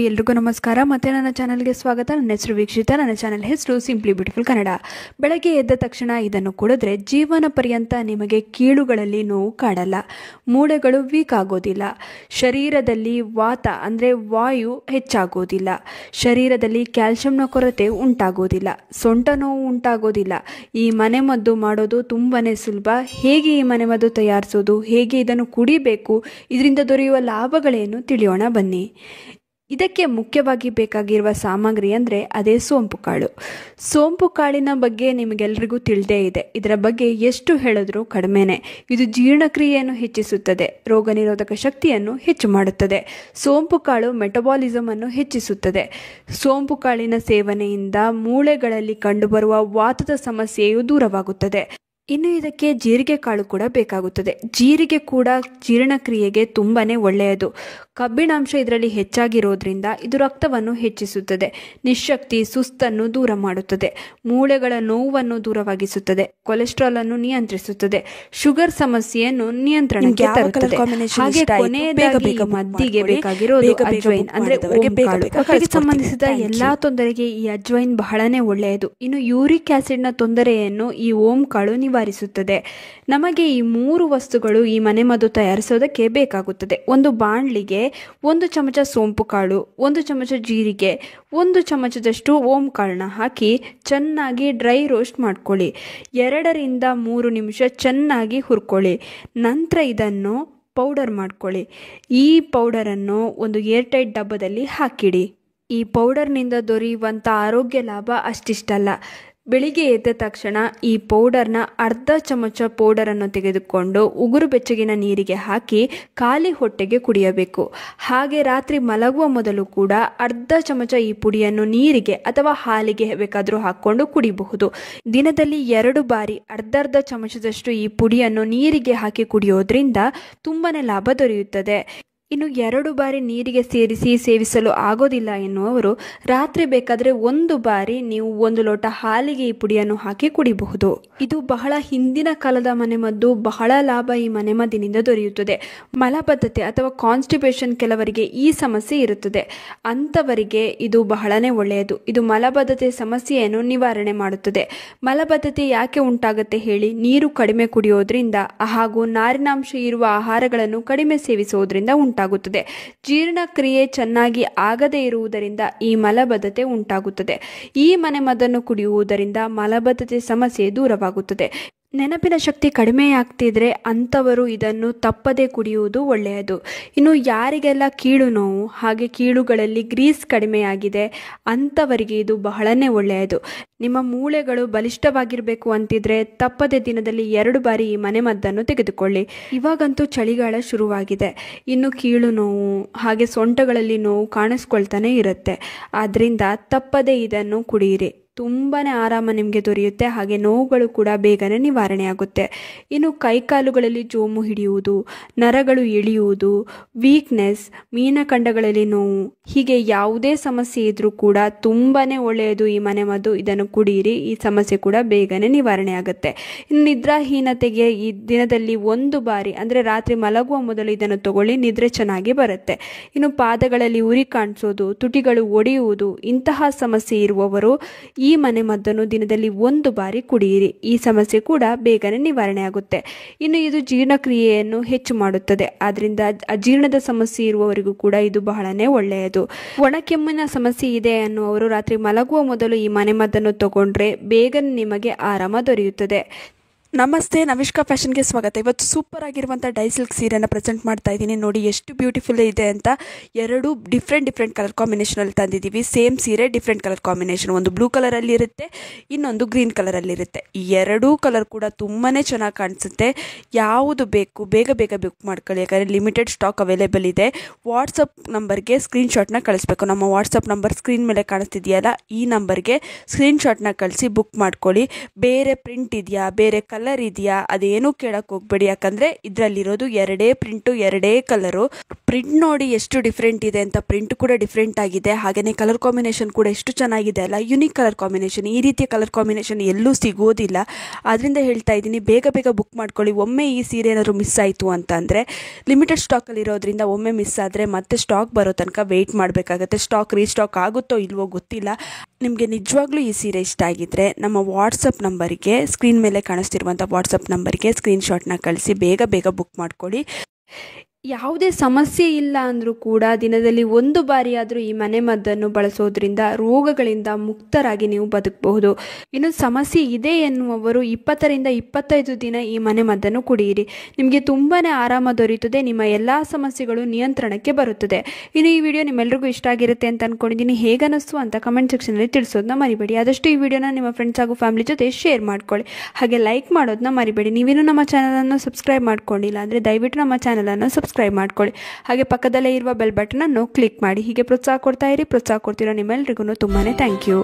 ಎಲ್ರಿಗೂ ನಮಸ್ಕಾರ. ಮತ್ತೆ ನನ್ನ ಚಾನಲ್ಗೆ ಸ್ವಾಗತ. ನನ್ನ ಹೆಸರು ವೀಕ್ಷಿತ. ನನ್ನ ಚಾನಲ್ ಹೆಸರು ಸಿಂಪ್ಲಿ ಬ್ಯೂಟಿಫುಲ್ ಕನ್ನಡ. ಬೆಳಗ್ಗೆ ಎದ್ದ ತಕ್ಷಣ ಇದನ್ನು ಕುಡಿದ್ರೆ ಜೀವನ ಪರ್ಯಂತ ನಿಮಗೆ ಕೀಲುಗಳಲ್ಲಿ ನೋವು ಕಾಡಲ್ಲ, ಮೂಳೆಗಳು ವೀಕ್ ಆಗೋದಿಲ್ಲ, ಶರೀರದಲ್ಲಿ ವಾತ ಅಂದರೆ ವಾಯು ಹೆಚ್ಚಾಗೋದಿಲ್ಲ, ಶರೀರದಲ್ಲಿ ಕ್ಯಾಲ್ಶಿಯಂನ ಕೊರತೆ ಉಂಟಾಗೋದಿಲ್ಲ, ಸೊಂಟ ನೋವು ಉಂಟಾಗೋದಿಲ್ಲ. ಈ ಮನೆಮದ್ದು ಮಾಡೋದು ತುಂಬಾ ಸುಲಭ. ಹೇಗೆ ಈ ಮನೆಮದ್ದು ತಯಾರಿಸೋದು, ಹೇಗೆ ಇದನ್ನು ಕುಡಿಬೇಕು, ಇದರಿಂದ ದೊರೆಯುವ ಲಾಭಗಳೇನು ತಿಳಿಯೋಣ ಬನ್ನಿ. ಇದಕ್ಕೆ ಮುಖ್ಯವಾಗಿ ಬೇಕಾಗಿರುವ ಸಾಮಗ್ರಿ ಅಂದರೆ ಅದೇ ಸೋಂಪು ಕಾಳು. ಸೋಂಪು ಕಾಳಿನ ಬಗ್ಗೆ ನಿಮಗೆಲ್ಲರಿಗೂ ತಿಳಿದೇ ಇದೆ. ಇದರ ಬಗ್ಗೆ ಎಷ್ಟು ಹೇಳಿದ್ರೂ ಕಡಿಮೆನೆ. ಇದು ಜೀರ್ಣಕ್ರಿಯೆಯನ್ನು ಹೆಚ್ಚಿಸುತ್ತದೆ, ರೋಗ ನಿರೋಧಕ ಶಕ್ತಿಯನ್ನು ಹೆಚ್ಚು ಮಾಡುತ್ತದೆ. ಸೋಂಪು ಕಾಳು ಮೆಟಬಾಲಿಸಮ್ ಅನ್ನು ಹೆಚ್ಚಿಸುತ್ತದೆ. ಸೋಂಪು ಕಾಳಿನ ಸೇವನೆಯಿಂದ ಮೂಳೆಗಳಲ್ಲಿ ಕಂಡುಬರುವ ವಾತದ ಸಮಸ್ಯೆಯು ದೂರವಾಗುತ್ತದೆ. ಇನ್ನು ಇದಕ್ಕೆ ಜೀರಿಗೆ ಕಾಳು ಕೂಡ ಬೇಕಾಗುತ್ತದೆ. ಜೀರಿಗೆ ಕೂಡ ಜೀರ್ಣಕ್ರಿಯೆಗೆ ತುಂಬಾ ಒಳ್ಳೆಯದು. ಕಬ್ಬಿಣಾಂಶ ಇದರಲ್ಲಿ ಹೆಚ್ಚಾಗಿರೋದ್ರಿಂದ ಇದು ರಕ್ತವನ್ನು ಹೆಚ್ಚಿಸುತ್ತದೆ, ನಿಶಕ್ತಿ ಸುಸ್ತನ್ನು ದೂರ ಮಾಡುತ್ತದೆ, ಮೂಳೆಗಳ ನೋವನ್ನು ದೂರವಾಗಿಸುತ್ತದೆ, ಕೊಲೆಸ್ಟ್ರಾಲ್ ಅನ್ನು ನಿಯಂತ್ರಿಸುತ್ತದೆ, ಶುಗರ್ ಸಮಸ್ಯೆಯನ್ನು ನಿಯಂತ್ರಣಕ್ಕೆ ತರುತ್ತದೆ. ಹಾಗೆ ಕೊನೆಯದಾಗಿ ಮದ್ದಿಗೆ ಬೇಕಾಗಿರೋದು ಅಜ್ವೈನ್ ಅಂದ್ರೆ ಓಂ ಕಾಳು. ಹೊಟ್ಟೆಗೆ ಸಂಬಂಧಿಸಿದ ಎಲ್ಲಾ ತೊಂದರೆಗೆ ಈ ಅಜ್ವೈನ್ ಬಹಳನೇ ಒಳ್ಳೆಯದು. ಇನ್ನು ಯೂರಿಕ್ ಆಸಿಡ್ನ ತೊಂದರೆಯನ್ನು ಈ ಓಂ ಕಾಳು ನಿವಾರಿಸುತ್ತದೆ. ನಮಗೆ ಈ 3 ವಸ್ತುಗಳು ಈ ಮನೆಮದ್ದು ತಯಾರಿಸೋದಕ್ಕೆ ಬೇಕಾಗುತ್ತದೆ. ಒಂದು ಬಾಣಲಿಗೆ 1 ಚಮಚ ಸೋಂಪು ಕಾಳು, 1 ಚಮಚ ಜೀರಿಗೆ, 1 ಚಮಚದಷ್ಟು ಓಂ ಕಾಳನ್ನ ಹಾಕಿ ಚೆನ್ನಾಗಿ ಡ್ರೈ ರೋಸ್ಟ್ ಮಾಡ್ಕೊಳ್ಳಿ. 2 ರಿಂದ 3 ನಿಮಿಷ ಚೆನ್ನಾಗಿ ಹುರ್ಕೊಳ್ಳಿ. ನಂತರ ಇದನ್ನು ಪೌಡರ್ ಮಾಡ್ಕೊಳ್ಳಿ. ಈ ಪೌಡರನ್ನು ಒಂದು ಏರ್ಟೈಟ್ ಡಬ್ಬದಲ್ಲಿ ಹಾಕಿಡಿ. ಈ ಪೌಡರ್ನಿಂದ ದೊರೆಯುವಂಥ ಆರೋಗ್ಯ ಲಾಭ ಅಷ್ಟಿಷ್ಟಲ್ಲ. ಬೆಳಿಗ್ಗೆ ಎದ್ದ ತಕ್ಷಣ ಈ ಪೌಡರ್ನ ಅರ್ಧ ಚಮಚ ಪೌಡರನ್ನು ತೆಗೆದುಕೊಂಡು ಉಗುರು ಬೆಚ್ಚಗಿನ ನೀರಿಗೆ ಹಾಕಿ ಖಾಲಿ ಹೊಟ್ಟೆಗೆ ಕುಡಿಯಬೇಕು. ಹಾಗೆ ರಾತ್ರಿ ಮಲಗುವ ಮೊದಲು ಕೂಡ ಅರ್ಧ ಚಮಚ ಈ ಪುಡಿಯನ್ನು ನೀರಿಗೆ ಅಥವಾ ಹಾಲಿಗೆ ಬೇಕಾದರೂ ಹಾಕ್ಕೊಂಡು ಕುಡಿಬಹುದು. ದಿನದಲ್ಲಿ 2 ಬಾರಿ ಅರ್ಧ ಚಮಚದಷ್ಟು ಈ ಪುಡಿಯನ್ನು ನೀರಿಗೆ ಹಾಕಿ ಕುಡಿಯೋದ್ರಿಂದ ತುಂಬಾನೇ ಲಾಭ ದೊರೆಯುತ್ತದೆ. ಇನ್ನು 2 ಬಾರಿ ನೀರಿಗೆ ಸೇರಿಸಿ ಸೇವಿಸಲು ಆಗೋದಿಲ್ಲ ಎನ್ನುವವರು ರಾತ್ರಿ ಬೇಕಾದರೆ 1 ಬಾರಿ ನೀವು 1 ಲೋಟ ಹಾಲಿಗೆ ಈ ಪುಡಿಯನ್ನು ಹಾಕಿ ಕುಡಿಬಹುದು. ಇದು ಬಹಳ ಹಿಂದಿನ ಕಾಲದ ಮನೆಮದ್ದು. ಬಹಳ ಲಾಭ ಈ ಮನೆಮದ್ದಿನಿಂದ ದೊರೆಯುತ್ತದೆ. ಮಲಬದ್ಧತೆ ಅಥವಾ ಕಾನ್ಸ್ಟಿಪೇಷನ್ ಕೆಲವರಿಗೆ ಈ ಸಮಸ್ಯೆ ಇರುತ್ತದೆ. ಅಂಥವರಿಗೆ ಇದು ಬಹಳನೇ ಒಳ್ಳೆಯದು. ಇದು ಮಲಬದ್ಧತೆ ಸಮಸ್ಯೆಯನ್ನು ನಿವಾರಣೆ ಮಾಡುತ್ತದೆ. ಮಲಬದ್ಧತೆ ಯಾಕೆ ಉಂಟಾಗುತ್ತೆ ಹೇಳಿ? ನೀರು ಕಡಿಮೆ ಕುಡಿಯೋದ್ರಿಂದ ಹಾಗೂ ನಾರಿನಾಂಶ ಇರುವ ಆಹಾರಗಳನ್ನು ಕಡಿಮೆ ಸೇವಿಸುವುದರಿಂದ ಉಂಟಾಗುತ್ತದೆ. ಜೀರ್ಣಕ್ರಿಯೆ ಚೆನ್ನಾಗಿ ಆಗದೇ ಇರುವುದರಿಂದ ಈ ಮಲಬದ್ಧತೆ ಉಂಟಾಗುತ್ತದೆ. ಈ ಮನೆಮದ್ದನ್ನು ಕುಡಿಯುವುದರಿಂದ ಮಲಬದ್ಧತೆ ಸಮಸ್ಯೆ ದೂರವಾಗುತ್ತದೆ. ನೆನಪಿನ ಶಕ್ತಿ ಕಡಿಮೆ ಆಗ್ತಿದ್ರೆ ಅಂಥವರು ಇದನ್ನು ತಪ್ಪದೇ ಕುಡಿಯುವುದು ಒಳ್ಳೆಯದು. ಇನ್ನು ಯಾರಿಗೆಲ್ಲ ಕೀಳು ನೋವು ಹಾಗೆ ಕೀಳುಗಳಲ್ಲಿ ಗ್ರೀಸ್ ಕಡಿಮೆಯಾಗಿದೆ ಅಂಥವರಿಗೆ ಇದು ಬಹಳನೇ ಒಳ್ಳೆಯದು. ನಿಮ್ಮ ಮೂಳೆಗಳು ಬಲಿಷ್ಠವಾಗಿರಬೇಕು ಅಂತಿದ್ರೆ ತಪ್ಪದೇ ದಿನದಲ್ಲಿ 2 ಬಾರಿ ಈ ಮನೆಮದ್ದನ್ನು ತೆಗೆದುಕೊಳ್ಳಿ. ಇವಾಗಂತೂ ಚಳಿಗಾಲ ಶುರುವಾಗಿದೆ. ಇನ್ನು ಕೀಳು ನೋವು ಹಾಗೆ ಸೊಂಟಗಳಲ್ಲಿ ನೋವು ಕಾಣಿಸ್ಕೊಳ್ತಾನೆ ಇರುತ್ತೆ. ಆದ್ದರಿಂದ ತಪ್ಪದೇ ಇದನ್ನು ಕುಡಿಯಿರಿ. ತುಂಬಾ ಆರಾಮ ನಿಮಗೆ ದೊರೆಯುತ್ತೆ. ಹಾಗೆ ನೋವುಗಳು ಕೂಡ ಬೇಗನೆ ನಿವಾರಣೆ ಆಗುತ್ತೆ. ಇನ್ನು ಕೈಕಾಲುಗಳಲ್ಲಿ ಜೋಮು ಹಿಡಿಯುವುದು, ನರಗಳು ಎಳೆಯುವುದು, ವೀಕ್ನೆಸ್, ಮೀನಖಂಡಗಳಲ್ಲಿ ನೋವು, ಹೀಗೆ ಯಾವುದೇ ಸಮಸ್ಯೆ ಇದ್ರೂ ಕೂಡ ತುಂಬಾ ಒಳ್ಳೆಯದು ಈ ಮನೆಮದ್ದು. ಇದನ್ನು ಕುಡಿಯಿರಿ. ಈ ಸಮಸ್ಯೆ ಕೂಡ ಬೇಗನೆ ನಿವಾರಣೆ ಆಗುತ್ತೆ. ಇನ್ನು ನಿದ್ರಾಹೀನತೆಗೆ ಈ ದಿನದಲ್ಲಿ 1 ಬಾರಿ ಅಂದರೆ ರಾತ್ರಿ ಮಲಗುವ ಮೊದಲು ಇದನ್ನು ತಗೊಳ್ಳಿ. ನಿದ್ರೆ ಚೆನ್ನಾಗಿ ಬರುತ್ತೆ. ಇನ್ನು ಪಾದಗಳಲ್ಲಿ ಉರಿ ಕಾಣಿಸೋದು, ತುಟಿಗಳು ಒಡೆಯುವುದು, ಇಂತಹ ಸಮಸ್ಯೆ ಇರುವವರು ಈ ಮನೆಮದ್ದನ್ನು ದಿನದಲ್ಲಿ 1 ಬಾರಿ ಕುಡಿಯಿರಿ. ಈ ಸಮಸ್ಯೆ ಕೂಡ ಬೇಗನೆ ನಿವಾರಣೆ ಆಗುತ್ತೆ. ಇನ್ನು ಇದು ಜೀರ್ಣಕ್ರಿಯೆಯನ್ನು ಹೆಚ್ಚು ಮಾಡುತ್ತದೆ. ಆದ್ರಿಂದ ಅಜೀರ್ಣದ ಸಮಸ್ಯೆ ಇರುವವರಿಗೂ ಕೂಡ ಇದು ಬಹಳನೇ ಒಳ್ಳೆಯದು. ಒಣಕೆಮ್ಮಿನ ಸಮಸ್ಯೆ ಇದೆ ಅನ್ನುವರು ರಾತ್ರಿ ಮಲಗುವ ಮೊದಲು ಈ ಮನೆಮದ್ದನ್ನು ತಗೊಂಡ್ರೆ ಬೇಗನೆ ನಿಮಗೆ ಆರಾಮ ದೊರೆಯುತ್ತದೆ. ನಮಸ್ತೆ, ನವಿಷ್ಕಾ ಫ್ಯಾಷನ್ಗೆ ಸ್ವಾಗತ. ಇವತ್ತು ಸೂಪರ್ ಆಗಿರುವಂಥ ಡೈ ಸಿಲ್ಕ್ ಸೀರೆಯನ್ನು ಪ್ರೆಸೆಂಟ್ ಮಾಡ್ತಾ ಇದ್ದೀನಿ. ನೋಡಿ ಎಷ್ಟು ಬ್ಯೂಟಿಫುಲ್ ಇದೆ ಅಂತ. 2 ಡಿಫ್ರೆಂಟ್ ಕಲರ್ ಕಾಂಬಿನೇಷನಲ್ಲಿ ತಂದಿದ್ದೀವಿ. ಸೇಮ್ ಸೀರೆ ಡಿಫ್ರೆಂಟ್ ಕಲರ್ ಕಾಂಬಿನೇಷನ್. ಒಂದು ಬ್ಲೂ ಕಲರಲ್ಲಿ ಇರುತ್ತೆ, ಇನ್ನೊಂದು ಗ್ರೀನ್ ಕಲರಲ್ಲಿ ಇರುತ್ತೆ. ಈ 2 ಕಲರ್ ಕೂಡ ತುಂಬಾ ಚೆನ್ನಾಗಿ ಕಾಣಿಸುತ್ತೆ. ಯಾವುದು ಬೇಕು ಬೇಗ ಬುಕ್ ಮಾಡ್ಕೊಳ್ಳಿ, ಯಾಕಂದರೆ ಲಿಮಿಟೆಡ್ ಸ್ಟಾಕ್ ಅವೈಲೇಬಲ್ ಇದೆ. ವಾಟ್ಸಪ್ ನಂಬರ್ಗೆ ಸ್ಕ್ರೀನ್ಶಾಟ್ನ ಕಳಿಸ್ಬೇಕು. ನಮ್ಮ ವಾಟ್ಸಪ್ ನಂಬರ್ ಸ್ಕ್ರೀನ್ ಮೇಲೆ ಕಾಣಿಸ್ತಿದೆಯಲ್ಲ, ಈ ನಂಬರ್ಗೆ ಸ್ಕ್ರೀನ್ಶಾಟ್ನ ಕಳಿಸಿ ಬುಕ್ ಮಾಡ್ಕೊಳ್ಳಿ. ಬೇರೆ ಪ್ರಿಂಟ್ ಇದೆಯಾ, ಬೇರೆ ಕಲರ್ ಕಲರ್ ಇದೆಯಾ ಅದೇನೂ ಕೇಳಕ್ಕೆ ಹೋಗ್ಬೇಡಿ, ಯಾಕಂದರೆ ಇದರಲ್ಲಿರೋದು ಎರಡೇ ಪ್ರಿಂಟು, ಎರಡೇ ಕಲರು. ಪ್ರಿಂಟ್ ನೋಡಿ ಎಷ್ಟು ಡಿಫ್ರೆಂಟ್ ಇದೆ ಅಂತ, ಪ್ರಿಂಟ್ ಕೂಡ ಡಿಫ್ರೆಂಟ್ ಆಗಿದೆ. ಹಾಗೆಯೇ ಕಲರ್ ಕಾಂಬಿನೇಷನ್ ಕೂಡ ಎಷ್ಟು ಚೆನ್ನಾಗಿದೆ ಅಲ್ಲ, ಯುನಿಕ್ ಕಲರ್ ಕಾಂಬಿನೇಷನ್. ಈ ರೀತಿಯ ಕಲರ್ ಕಾಂಬಿನೇಷನ್ ಎಲ್ಲೂ ಸಿಗೋದಿಲ್ಲ. ಆದ್ದರಿಂದ ಹೇಳ್ತಾ ಇದ್ದೀನಿ, ಬೇಗ ಬೇಗ ಬುಕ್ ಮಾಡ್ಕೊಳ್ಳಿ. ಒಮ್ಮೆ ಈ ಸೀರೆ ಏನಾದರೂ ಮಿಸ್ ಆಯಿತು ಅಂತಂದರೆ, ಲಿಮಿಟೆಡ್ ಸ್ಟಾಕಲ್ಲಿ ಇರೋದ್ರಿಂದ ಒಮ್ಮೆ ಮಿಸ್ ಆದರೆ ಮತ್ತೆ ಸ್ಟಾಕ್ ಬರೋ ತನಕ ವೆಯ್ಟ್ ಮಾಡಬೇಕಾಗತ್ತೆ. ಸ್ಟಾಕ್ ರೀಸ್ಟಾಕ್ ಆಗುತ್ತೋ ಇಲ್ವೋ ಗೊತ್ತಿಲ್ಲ. ನಿಮಗೆ ನಿಜವಾಗ್ಲೂ ಈ ಸೀರೆ ಇಷ್ಟ ಆಗಿದ್ದರೆ ನಮ್ಮ ವಾಟ್ಸಪ್ ನಂಬರಿಗೆ, ಸ್ಕ್ರೀನ್ ಮೇಲೆ ಕಾಣಿಸ್ತಿರುವಂಥ ವಾಟ್ಸಪ್ ನಂಬರಿಗೆ ಸ್ಕ್ರೀನ್ಶಾಟ್ನ ಕಳಿಸಿ ಬೇಗ ಬೇಗ ಬುಕ್ ಮಾಡ್ಕೊಳ್ಳಿ. ಯಾವುದೇ ಸಮಸ್ಯೆ ಇಲ್ಲ ಅಂದರೂ ಕೂಡ ದಿನದಲ್ಲಿ ಒಂದು ಬಾರಿಯಾದರೂ ಈ ಮನೆಮದ್ದನ್ನು ಬಳಸೋದ್ರಿಂದ ರೋಗಗಳಿಂದ ಮುಕ್ತರಾಗಿ ನೀವು ಬದುಕಬಹುದು. ಇನ್ನು ಸಮಸ್ಯೆ ಇದೆ ಎನ್ನುವವರು 20ರಿಂದ 25 ದಿನ ಈ ಮನೆಮದ್ದನ್ನು ಕುಡಿಯಿರಿ. ನಿಮಗೆ ತುಂಬಾ ಆರಾಮ ದೊರೆಯುತ್ತದೆ. ನಿಮ್ಮ ಎಲ್ಲ ಸಮಸ್ಯೆಗಳು ನಿಯಂತ್ರಣಕ್ಕೆ ಬರುತ್ತದೆ. ಇನ್ನು ಈ ವಿಡಿಯೋ ನಿಮ್ಮೆಲ್ಲರಿಗೂ ಇಷ್ಟ ಆಗಿರುತ್ತೆ ಅಂತ ಅಂದ್ಕೊಂಡಿದ್ದೀನಿ. ಹೇಗನ್ನಿಸ್ತು ಅಂತ ಕಮೆಂಟ್ ಸೆಕ್ಷನಲ್ಲಿ ತಿಳಿಸೋದನ್ನ ಮರಿಬೇಡಿ. ಆದಷ್ಟು ಈ ವಿಡಿಯೋನ ನಿಮ್ಮ ಫ್ರೆಂಡ್ಸ್ ಹಾಗೂ ಫ್ಯಾಮಿಲಿ ಜೊತೆ ಶೇರ್ ಮಾಡ್ಕೊಳ್ಳಿ. ಹಾಗೆ ಲೈಕ್ ಮಾಡೋದನ್ನ ಮರಿಬೇಡಿ. ನೀವೇನು ನಮ್ಮ ಚಾನಲನ್ನು ಸಬ್ಸ್ಕ್ರೈಬ್ ಮಾಡ್ಕೊಂಡಿಲ್ಲ ಅಂದರೆ ದಯವಿಟ್ಟು ನಮ್ಮ ಚಾನಲನ್ನು ಸಬ್ಸ್ಕ್ರೈಬ್ ಮಾಡ್ಕೊಳ್ಳಿ. ಹಾಗೆ ಪಕ್ಕದಲ್ಲೇ ಇರುವ ಬೆಲ್ ಬಟನ್ ಅನ್ನು ಕ್ಲಿಕ್ ಮಾಡಿ. ಹೀಗೆ ಪ್ರೋತ್ಸಾಹ ಕೊಡ್ತಾ ಇರಿ. ಪ್ರೋತ್ಸಾಹ ಕೊಡ್ತಿರೋ ನಿಮ್ಮೆಲ್ಲರಿಗೂ ತುಂಬಾನೇ ಥ್ಯಾಂಕ್ ಯು.